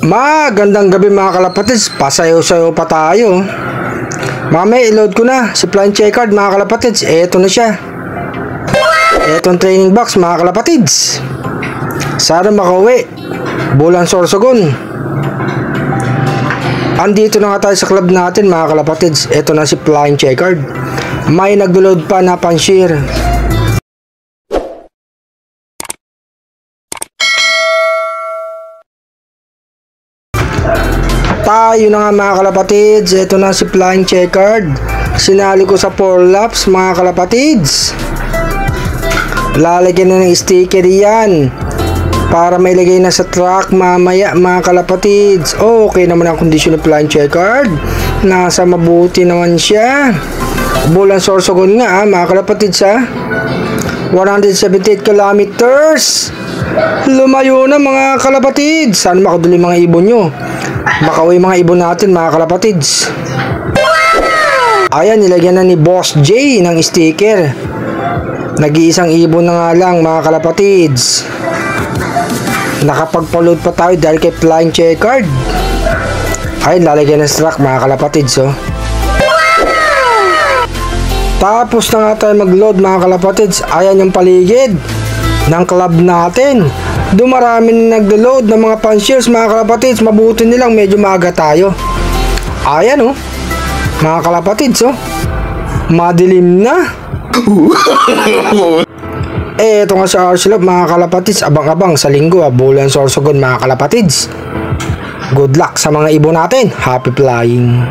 Magandang gabi mga kalapatids, pasayo-sayo pa tayo. Mamaya i-load ko na si Flying Checkered mga kalapatids. Eto na siya. Etong training box mga kalapatids. Sana makauwi. Bulan Sorsogon. Andito na nga tayo sa club natin mga kalapatids. Eto na si Flying Checkered. May nag-load pa na pan-share. Tayo na nga mga kalapatids. Ito na si Flying Checkered. Sinali ko sa 4 laps mga kalapatids. Lalagyan na ng sticker yan para may lagay na sa track mamaya mga kalapatids. Okay naman ang kondisyon ng Flying Checkered. Nasa mabuti naman siya. Bulan Sorsogon nga mga kalapatids 178 kilometers. Lumayo na mga kalapatids. Sana makaduli mga ibon nyo. Makauwi mga ibon natin mga kalapatids. Ayan, nilagyan na ni Boss J ng sticker. Nag-iisang ibon na nga lang mga kalapatids. Nakapagpa-load pa tayo dahil kay Flying Checkered. Ayan, lalagyan ng track mga kalapatids Tapos na nga tayo mag-load mga kalapatids. Ayan yung paligid ng club natin. Dumarami na nag-load ng mga pan-shares mga kalapatids. Mabuti nilang medyo maaga tayo. Ayan mga kalapatids madilim na. Eto nga sa Arcelab mga kalapatids. Abang-abang sa linggo Bulan Sorsogon mga kalapatids. Good luck sa mga ibon natin. Happy flying.